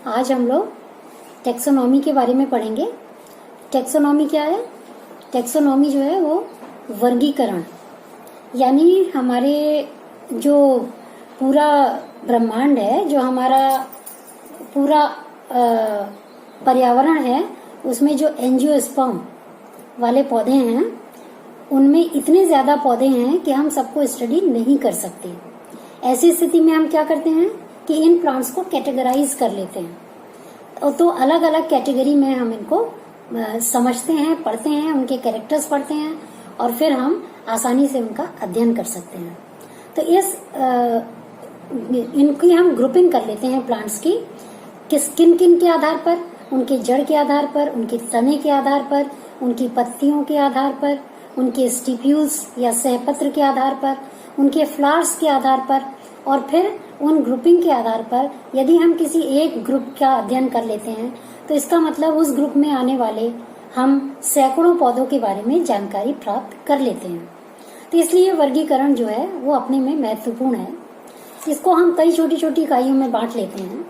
आज हम लोग टेक्सोनॉमी के बारे में पढ़ेंगे। टेक्सोनॉमी क्या है? टेक्सोनॉमी जो है वो वर्गीकरण, यानी हमारे जो पूरा ब्रह्मांड है, जो हमारा पूरा पर्यावरण है, उसमें जो एंजियोस्पर्म वाले पौधे हैं उनमें इतने ज्यादा पौधे हैं कि हम सबको स्टडी नहीं कर सकते। ऐसी स्थिति में हम क्या करते हैं कि इन प्लांट्स को कैटेगराइज कर लेते हैं। तो अलग अलग कैटेगरी में हम इनको समझते हैं, पढ़ते हैं, उनके कैरेक्टर्स पढ़ते हैं और फिर हम आसानी से उनका अध्ययन कर सकते हैं। तो इनकी हम ग्रुपिंग कर लेते हैं प्लांट्स की, किन किन के आधार पर, उनके जड़ के आधार पर, उनके तने के आधार पर, उनकी पत्तियों के आधार पर, उनके स्टिप्यूल्स या सहपत्र के आधार पर, उनके फ्लावर्स के आधार पर, और फिर उन ग्रुपिंग के आधार पर यदि हम किसी एक ग्रुप का अध्ययन कर लेते हैं तो इसका मतलब उस ग्रुप में आने वाले हम सैकड़ों पौधों के बारे में जानकारी प्राप्त कर लेते हैं। तो इसलिए वर्गीकरण जो है वो अपने में महत्वपूर्ण है। इसको हम कई छोटी छोटी इकाइयों में बांट लेते हैं।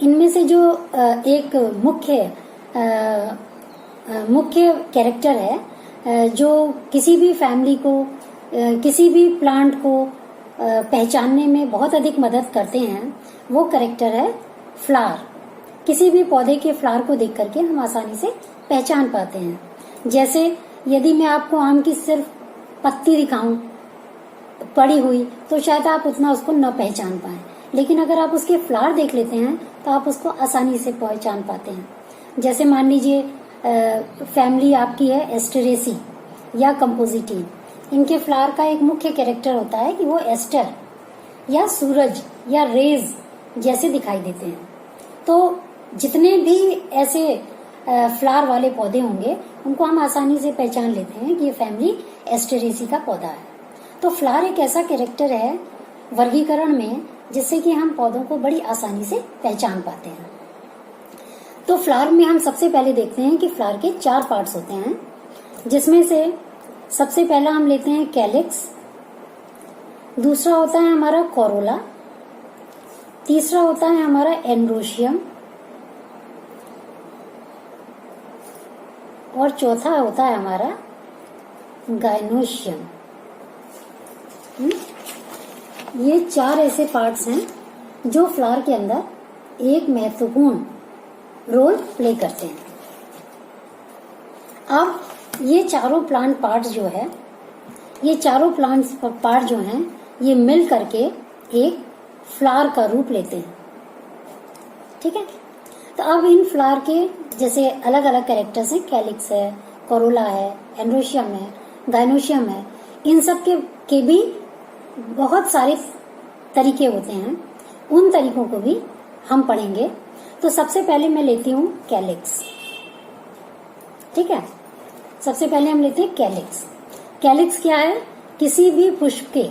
इनमें से जो एक मुख्य कैरेक्टर है जो किसी भी फैमिली को, किसी भी प्लांट को पहचानने में बहुत अधिक मदद करते हैं, वो कैरेक्टर है फ्लावर। किसी भी पौधे के फ्लावर को देख करके हम आसानी से पहचान पाते हैं। जैसे यदि मैं आपको आम की सिर्फ पत्ती दिखाऊं पड़ी हुई तो शायद आप उतना उसको न पहचान पाए, लेकिन अगर आप उसके फ्लावर देख लेते हैं तो आप उसको आसानी से पहचान पाते हैं। जैसे मान लीजिए फैमिली आपकी है एस्टेरेसी या कंपोजिटी। इनके फ्लावर का एक मुख्य कैरेक्टर होता है कि वो एस्टर या सूरज या रेज जैसे दिखाई देते हैं। तो जितने भी ऐसे फ्लावर वाले पौधे होंगे उनको हम आसानी से पहचान लेते हैं कि ये फैमिली एस्टेरेसी का पौधा है। तो फ्लावर एक ऐसा कैरेक्टर है वर्गीकरण में जिससे कि हम पौधों को बड़ी आसानी से पहचान पाते हैं। तो फ्लावर में हम सबसे पहले देखते हैं कि फ्लावर के 4 पार्ट्स होते हैं, जिसमें से सबसे पहला हम लेते हैं कैलिक्स, दूसरा होता है हमारा कोरोला, तीसरा होता है हमारा एंड्रोशियम और चौथा होता है हमारा गाइनोशियम। ये 4 ऐसे पार्ट्स हैं जो फ्लावर के अंदर एक महत्वपूर्ण रोल प्ले करते हैं। अब ये चारों प्लांट पार्ट जो है, ये चारों प्लांट पार्ट जो हैं, ये मिल करके एक फ्लावर का रूप लेते हैं। ठीक है। तो अब इन फ्लावर के जैसे अलग अलग कैरेक्टर्स हैं, कैलिक्स है, कोरोला है, एंड्रोशियम है, गाइनोशियम है। इन सब के भी बहुत सारे तरीके होते हैं, उन तरीकों को भी हम पढ़ेंगे। तो सबसे पहले मैं लेती हूँ कैलिक्स। ठीक है, सबसे पहले हम लेते हैं कैलिक्स। कैलिक्स क्या है? किसी भी पुष्प के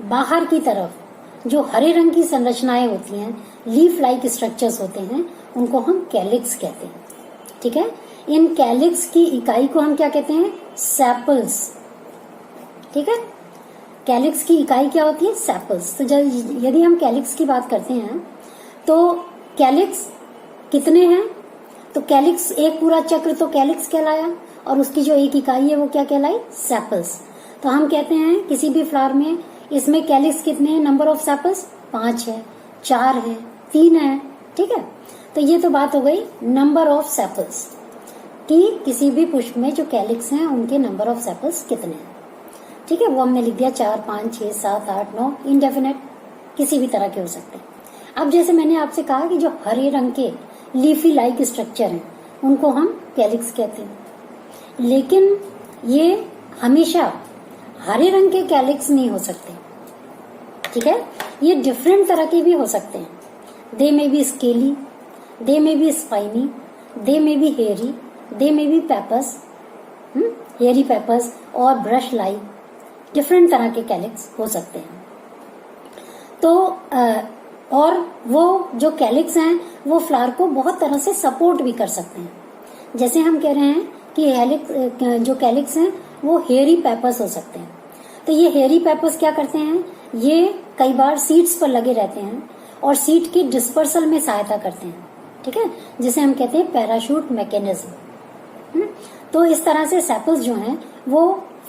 बाहर की तरफ जो हरे रंग की संरचनाएं होती हैं, लीफ लाइक स्ट्रक्चर्स होते हैं, उनको हम कैलिक्स कहते हैं। ठीक है। इन कैलिक्स की इकाई को हम क्या कहते हैं? सेपल्स। ठीक है। कैलिक्स की इकाई क्या होती है? सेपल्स। तो यदि हम कैलिक्स की बात करते हैं तो कैलिक्स कितने हैं? तो कैलिक्स एक पूरा चक्र तो कैलिक्स कहलाया और उसकी जो एक इकाई है वो क्या कहलाई? सेपल्स। तो हम कहते हैं किसी भी फ्लावर में इसमें कैलिक्स कितने हैं? नंबर ऑफ सेपल्स 5 है, 4 है, 3 है। ठीक है। तो ये तो बात हो गई नंबर ऑफ सेपल्स कि किसी भी पुष्प में जो कैलिक्स हैं उनके नंबर ऑफ सेपल्स कितने हैं। ठीक है, वो हमने लिख दिया 4, 5, 6, 7, 8, 9, इनडेफिनेट किसी भी तरह के हो सकते हैं। अब जैसे मैंने आपसे कहा कि जो हरे रंग के लीफी लाइक स्ट्रक्चर हैं उनको हम कैलिक्स कहते हैं, लेकिन ये हमेशा हरे रंग के कैलिक्स नहीं हो सकते। ठीक है, ये डिफरेंट तरह के भी हो सकते हैं। They may be scaly, they may be spiny, they may be hairy, they may be papers, hairy papers और ब्रश लाइक डिफरेंट तरह के कैलिक्स हो सकते हैं। तो और वो जो कैलिक्स हैं वो फ्लावर को बहुत तरह से सपोर्ट भी कर सकते हैं। जैसे हम कह रहे हैं कि जो कैलिक्स हैं वो हेयरी पेपर्स हो सकते हैं। तो ये हेयरी पेपर्स क्या करते हैं? ये कई बार सीड्स पर लगे रहते हैं और सीड की डिस्पर्सल में सहायता करते हैं, ठीक है, जिसे हम कहते हैं पैराशूट मैकेनिज्म। तो इस तरह से सेपल्स जो हैं वो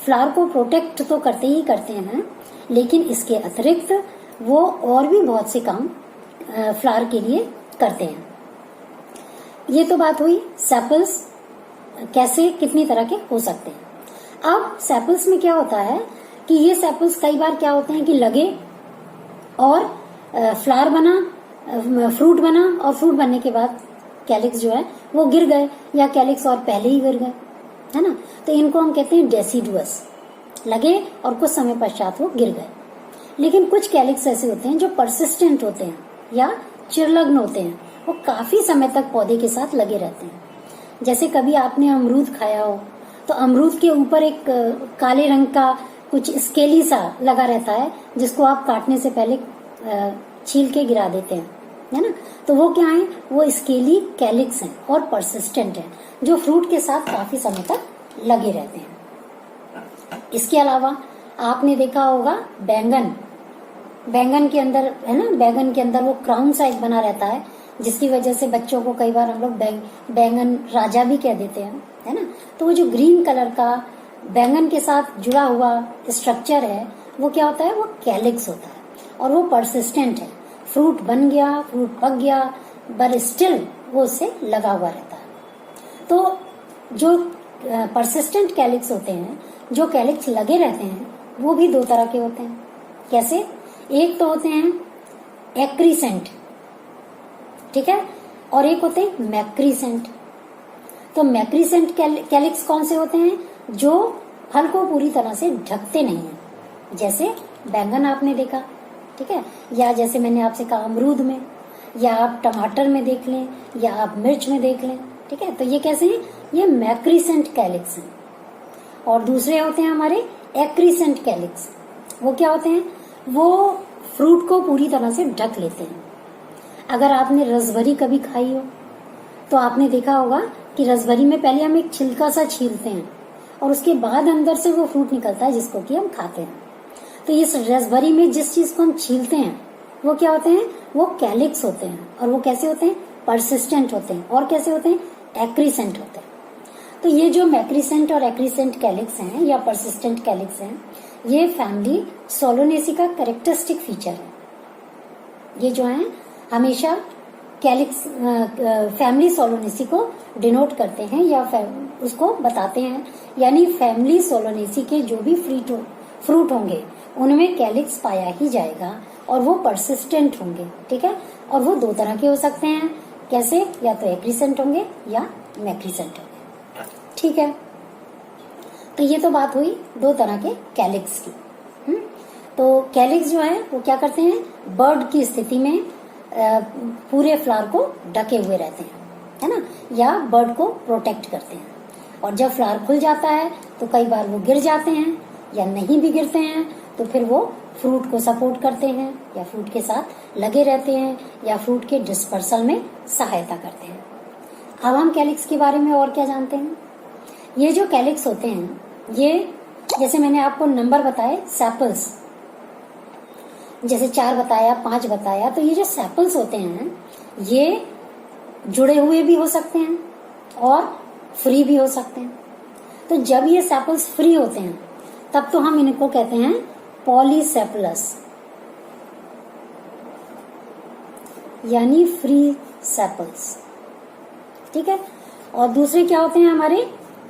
फ्लावर को प्रोटेक्ट तो करते ही करते हैं, लेकिन इसके अतिरिक्त वो और भी बहुत से काम फ्लावर के लिए करते हैं। ये तो बात हुई सेपल्स कैसे कितनी तरह के हो सकते हैं। अब सेपल्स में क्या होता है कि ये सेपल्स कई बार क्या होते हैं कि लगे और फ्लावर बना, फ्रूट बना, और फ्रूट बनने के बाद कैलिक्स जो है वो गिर गए, या कैलिक्स और पहले ही गिर गए, है ना। तो इनको हम कहते हैं डेसिडुअस, लगे और कुछ समय पश्चात वो गिर गए। लेकिन कुछ कैलिक्स ऐसे होते हैं जो परसिस्टेंट होते हैं या चिरलग्न होते हैं, वो काफी समय तक पौधे के साथ लगे रहते हैं। जैसे कभी आपने अमरूद खाया हो तो अमरूद के ऊपर एक काले रंग का कुछ स्केली सा लगा रहता है, जिसको आप काटने से पहले छील के गिरा देते हैं, है ना। तो वो क्या है, वो स्केली कैलिक्स हैं और परसिस्टेंट हैं, जो फ्रूट के साथ काफी समय तक लगे रहते हैं। इसके अलावा आपने देखा होगा बैंगन के अंदर, है ना, बैंगन के अंदर वो क्राउन सा एक बना रहता है, जिसकी वजह से बच्चों को कई बार हम लोग बैंगन राजा भी कह देते हैं, है ना। तो वो जो ग्रीन कलर का बैंगन के साथ जुड़ा हुआ स्ट्रक्चर है वो क्या होता है, वो कैलिक्स होता है और वो परसिस्टेंट है। फ्रूट बन गया, फ्रूट पक गया, बट स्टिल वो उससे लगा हुआ रहता है। तो जो परसिस्टेंट कैलिक्स होते हैं, जो कैलिक्स लगे रहते हैं, वो भी दो तरह के होते हैं। कैसे? एक तो होते हैं एक्रीसेंट, ठीक है, और एक होते हैं मैक्रीसेंट। तो मैक्रीसेंट कैलिक्स कौन से होते हैं? जो फल को पूरी तरह से ढकते नहीं है, जैसे बैंगन आपने देखा, ठीक है, या जैसे मैंने आपसे कहा अमरूद में, या आप टमाटर में देख लें, या आप मिर्च में देख लें, ठीक है। तो ये कैसे हैं? ये मैक्रीसेंट कैलिक्स हैं। और दूसरे होते हैं हमारे एक्रीसेंट कैलिक्स। वो क्या होते हैं? वो फ्रूट को पूरी तरह से ढक लेते हैं। अगर आपने रसभरी कभी खाई हो तो आपने देखा होगा कि रसभरी में पहले हम एक छिलका सा छीलते हैं और उसके बाद अंदर से वो फ्रूट निकलता है जिसको कि हम खाते हैं। तो इस रसभरी में जिस चीज को हम छीलते हैं वो क्या होते हैं? वो कैलिक्स होते हैं। और वो कैसे होते हैं? परसिस्टेंट होते हैं। और कैसे होते हैं? एक्रीसेंट होते हैं। तो ये जो मैक्रीसेंट और एक्रीसेंट कैलिक्स हैं या परसिस्टेंट कैलिक्स हैं, ये फैमिली सोलोनेसी का कैरेक्टरिस्टिक फीचर है। ये जो है हमेशा कैलिक्स फैमिली सोलोनेसी को डिनोट करते हैं या उसको बताते हैं। यानी फैमिली सोलोनेसी के जो भी फ्रूट होंगे उनमें कैलिक्स पाया ही जाएगा और वो परसिस्टेंट होंगे, ठीक है। और वो दो तरह के हो सकते हैं। कैसे? या तो एक्रीसेंट होंगे या मैक्रीसेंट होंगे, ठीक है। तो ये तो बात हुई दो तरह के कैलिक्स की। तो कैलिक्स जो है वो क्या करते हैं? बर्ड की स्थिति में पूरे फ्लावर को ढके हुए रहते हैं, है ना, या बर्ड को प्रोटेक्ट करते हैं। और जब फ्लावर खुल जाता है तो कई बार वो गिर जाते हैं या नहीं भी गिरते हैं, तो फिर वो फ्रूट को सपोर्ट करते हैं या फ्रूट के साथ लगे रहते हैं या फ्रूट के डिस्पर्सल में सहायता करते हैं। अब हम कैलिक्स के बारे में और क्या जानते हैं? ये जो कैलिक्स होते हैं, ये जैसे मैंने आपको नंबर बताए सेपल्स, जैसे 4 बताया, 5 बताया, तो ये जो सेपल्स होते हैं ये जुड़े हुए भी हो सकते हैं और फ्री भी हो सकते हैं। तो जब ये सेपल्स फ्री होते हैं तब तो हम इनको कहते हैं पॉलीसेपलस, यानी फ्री सेपल्स, ठीक है। और दूसरे क्या होते हैं हमारे?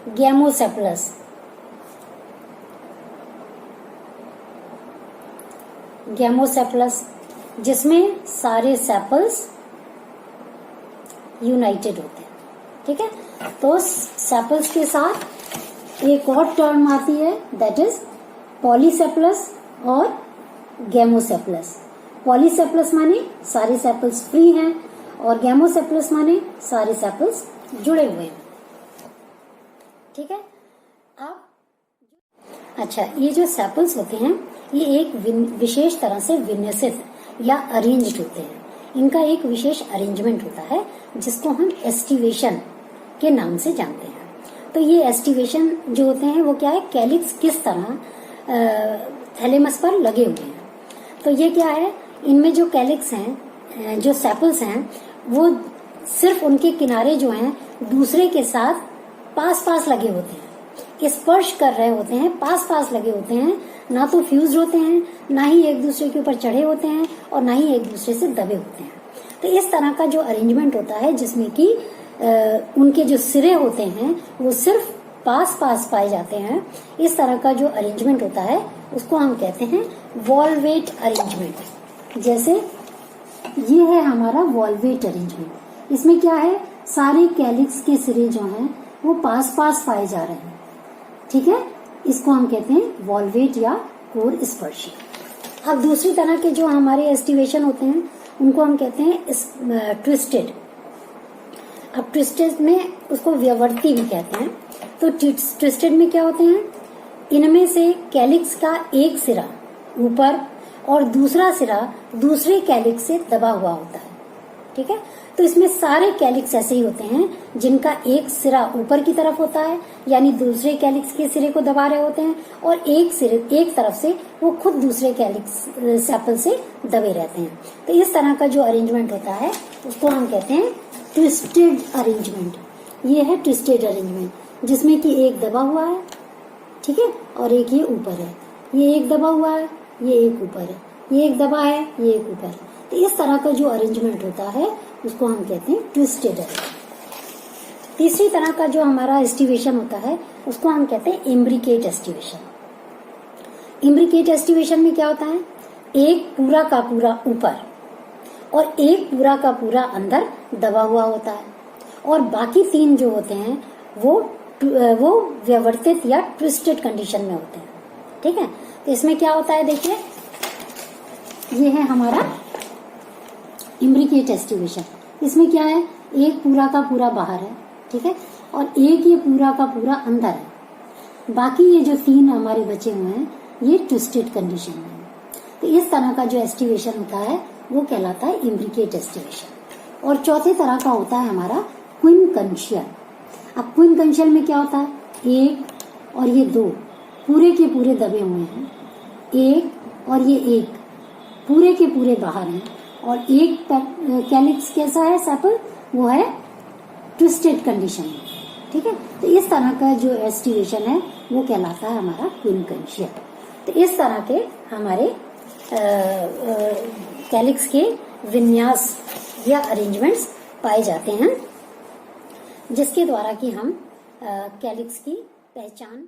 गैमोसेपलस, गैमोसेपलस जिसमें सारे सेपल्स यूनाइटेड होते हैं, ठीक है। तो सेपल्स के साथ एक और टर्म आती है, दैट इज पॉलीसेपलस और गैमोसेपलस। पॉलीसेपलस माने सारे सेपल्स फ्री हैं और गैमोसेपलस माने सारे सेपल्स जुड़े हुए हैं, ठीक है। अब अच्छा, ये जो सेपल्स होते हैं ये एक विशेष तरह से विन्यासित या अरेंज्ड होते हैं। इनका एक विशेष अरेंजमेंट होता है जिसको हम एस्टिवेशन के नाम से जानते हैं। तो ये एस्टिवेशन जो होते हैं वो क्या है? कैलिक्स किस तरह थैलेमस पर लगे हुए हैं। तो ये क्या है? इनमें जो कैलिक्स हैं जो सेपल्स हैं वो सिर्फ उनके किनारे जो हैं दूसरे के साथ पास पास लगे होते हैं, स्पर्श कर रहे होते हैं, पास पास लगे होते हैं, ना तो फ्यूज होते हैं, ना ही एक दूसरे के ऊपर चढ़े होते हैं और ना ही एक दूसरे से दबे होते हैं। तो इस तरह का जो अरेंजमेंट होता है जिसमें कि उनके जो सिरे होते हैं वो सिर्फ पास पास पाए जाते हैं, इस तरह का जो अरेंजमेंट होता है उसको हम कहते हैं वॉल्वेट अरेंजमेंट। जैसे ये है हमारा वॉल्वेट अरेंजमेंट। इसमें क्या है, सारे कैलिक्स के सिरे जो हैं वो पास पास पाए जा रहे हैं। ठीक है, इसको हम कहते हैं वॉल्वेट या कोर स्पर्शी। अब दूसरी तरह के जो हमारे एस्टिवेशन होते हैं उनको हम कहते हैं ट्विस्टेड। अब ट्विस्टेड में उसको व्यवर्ती भी कहते हैं। तो ट्विस्टेड में क्या होते हैं, इनमें से कैलिक्स का एक सिरा ऊपर और दूसरा सिरा दूसरे कैलिक्स से दबा हुआ होता है। ठीक है, तो इसमें सारे कैलिक्स ऐसे ही होते हैं जिनका एक सिरा ऊपर की तरफ होता है, यानी दूसरे कैलिक्स के सिरे को दबा रहे होते हैं, और एक तरफ से वो खुद दूसरे कैलिक्स सेपल से दबे रहते हैं। तो इस तरह का जो अरेंजमेंट होता है उसको हम कहते हैं ट्विस्टेड अरेंजमेंट। ये है ट्विस्टेड अरेंजमेंट जिसमें कि एक दबा हुआ है, ठीक है, और एक ये ऊपर है। ये एक दबा हुआ है, ये एक ऊपर है, ये एक दबा है, ये एक ऊपर है। तो इस तरह का जो अरेंजमेंट होता है उसको हम कहते हैं ट्विस्टेड अरेंजमेंट। तीसरी तरह का जो हमारा एस्टिवेशन होता है उसको हम कहते हैं इम्ब्रिकेट एस्टिवेशन। इम्ब्रिकेट एस्टिवेशन में क्या होता है, एक पूरा का पूरा ऊपर और एक पूरा का पूरा अंदर दबा हुआ होता है, और बाकी तीन जो होते हैं वो व्यवर्तित या ट्विस्टेड कंडीशन में होते हैं। ठीक है, तो इसमें क्या होता है, देखिए ये है हमारा इम्ब्रिकेट एस्टिवेशन। इसमें क्या है, एक पूरा का पूरा बाहर है, ठीक है, और एक ये पूरा का पूरा अंदर है। बाकी ये जो तीन हमारे बचे हुए हैं ये ट्विस्टेड कंडीशन में है। तो इस तरह का जो एस्टिवेशन होता है वो कहलाता है इम्ब्रिकेट एस्टिवेशन। और चौथे तरह का होता है हमारा क्विनकंशियल। अब क्विनकंशियल में क्या होता है, एक और ये दो पूरे के पूरे दबे हुए हैं, एक और ये एक पूरे के पूरे बाहर हैं, और एक कैलिक्स कैसा है सेपल, वो है ट्विस्टेड कंडीशन में। ठीक है, तो इस तरह का जो एस्टिवेशन है वो कहलाता है हमारा क्विनकंशियल। तो इस तरह के हमारे कैलिक्स के विन्यास या अरेंजमेंट्स पाए जाते हैं जिसके द्वारा कि हम कैलिक्स की पहचान